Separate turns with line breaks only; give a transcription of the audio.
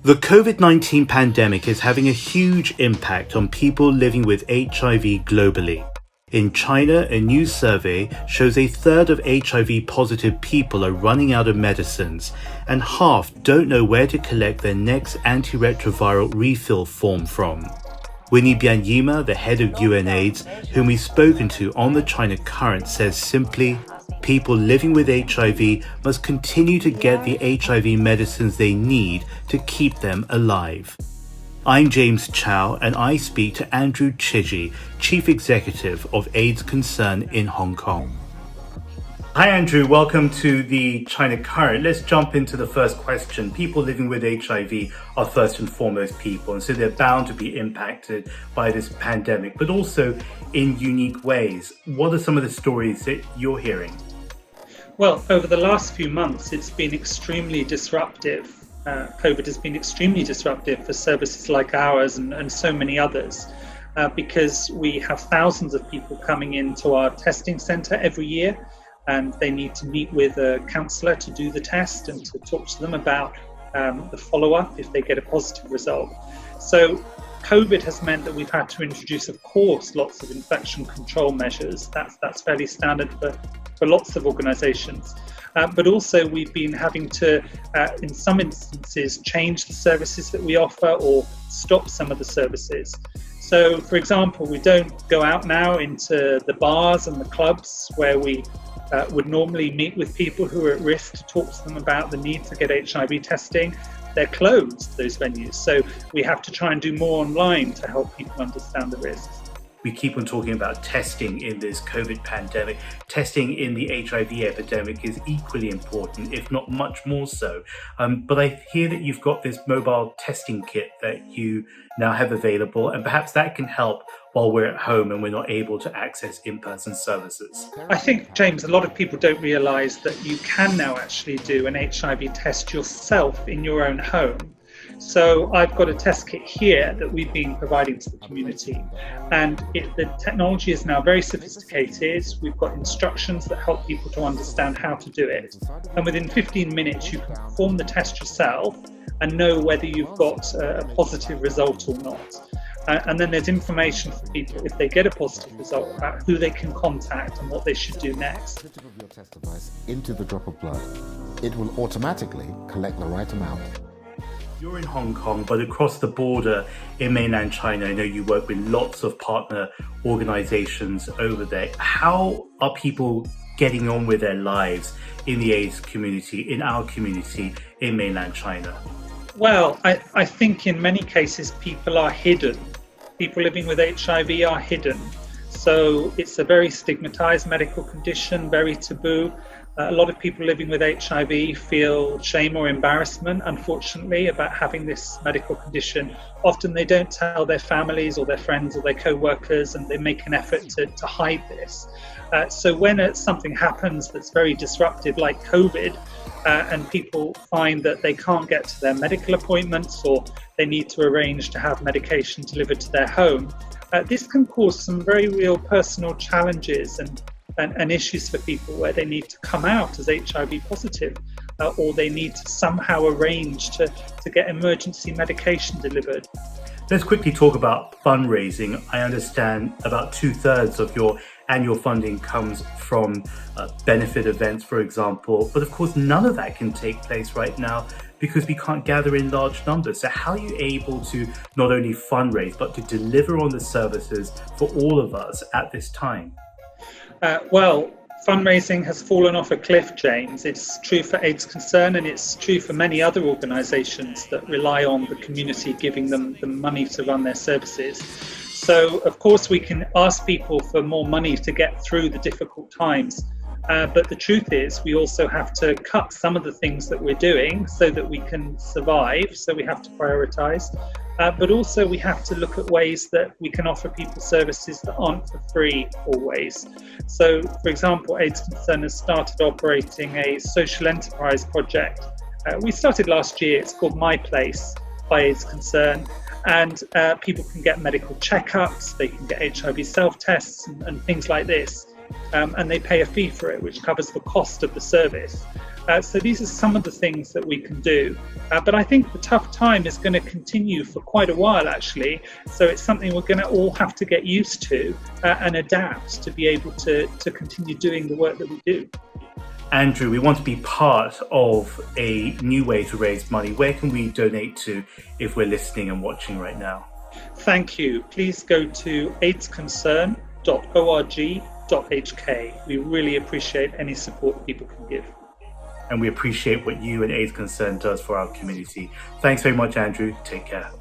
The COVID-19 pandemic is having a huge impact on people living with HIV globally. In China, a new survey shows a third of HIV-positive people are running out of medicines, and half don't know where to collect their next antiretroviral refill form from. Winnie Byanyima, the head of UNAIDS, whom we've spoken to on the China Current, says simply, people living with HIV must continue to get the HIV medicines they need to keep them alive. I'm James Chau, and I speak to Andrew Chidgey, Chief Executive of AIDS Concern in Hong Kong. Hi Andrew, welcome to the China Current. Let's jump into the first question. People living with HIV are first and foremost people, and so they're bound to be impacted by this pandemic, but also in unique ways. What are some of the stories that you're hearing?
Well, over the last few months, it's been extremely disruptive. COVID has been extremely disruptive for services like ours and so many others because we have thousands of people coming into our testing centre every year, and they need to meet with a counsellor to do the test and to talk to them about the follow-up if they get a positive result. So COVID has meant that we've had to introduce, of course, lots of infection control measures. That's fairly standard for lots of organisations. But also we've been having to, in some instances, change the services that we offer or stop some of the services. So, for example, we don't go out now into the bars and the clubs where we would normally meet with people who are at risk to talk to them about the need to get HIV testing. They're closed, those venues. So we have to try and do more online to help people understand the risks.
We keep on talking about testing in this COVID pandemic. Testing in the HIV epidemic is equally important, if not much more so. But I hear that you've got this mobile testing kit that you now have available, and perhaps that can help while we're at home and we're not able to access in-person services.
I think, James, a lot of people don't realise that you can now actually do an HIV test yourself in your own home. So I've got a test kit here that we've been providing to the community, and the technology is now very sophisticated. We've got instructions that help people to understand how to do it, and within 15 minutes you can perform the test yourself and know whether you've got a positive result or not. And then there's information for people if they get a positive result about who they can contact and what they should do next.
Of your test device into the drop of blood, it will automatically collect the right amount.
You're in Hong Kong, but across the border in mainland China, I know you work with lots of partner organizations over there. How are people getting on with their lives in the AIDS community, in our community in mainland China?
Well, I think in many cases people are hidden. People living with HIV are hidden. So it's a very stigmatized medical condition, very taboo. A lot of people living with HIV feel shame or embarrassment, unfortunately, about having this medical condition. Often they don't tell their families or their friends or their co-workers, and they make an effort to hide this. So when something happens that's very disruptive, like COVID, and people find that they can't get to their medical appointments or they need to arrange to have medication delivered to their home, this can cause some very real personal challenges and issues for people where they need to come out as HIV positive or they need to somehow arrange to get emergency medication delivered.
Let's quickly talk about fundraising. I understand about 2/3 of your annual funding comes from benefit events, for example, but of course none of that can take place right now because we can't gather in large numbers. So how are you able to not only fundraise but to deliver on the services for all of us at this time?
Well, fundraising has fallen off a cliff, James. It's true for AIDS Concern, and it's true for many other organisations that rely on the community giving them the money to run their services. So, of course, we can ask people for more money to get through the difficult times. But the truth is, we also have to cut some of the things that we're doing so that we can survive. So we have to prioritise. But also we have to look at ways that we can offer people services that aren't for free always. So, for example, AIDS Concern has started operating a social enterprise project. We started last year. It's called My Place by AIDS Concern. And people can get medical checkups, they can get HIV self-tests and things like this. And they pay a fee for it, which covers the cost of the service. So these are some of the things that we can do. But I think the tough time is going to continue for quite a while, actually. So it's something we're going to all have to get used to and adapt to be able to continue doing the work that we do.
Andrew, we want to be part of a new way to raise money. Where can we donate to if we're listening and watching right now?
Thank you. Please go to aidsconcern.org.hk. We really appreciate any support people can give.
And we appreciate what you and AIDS Concern does for our community. Thanks very much, Andrew. Take care.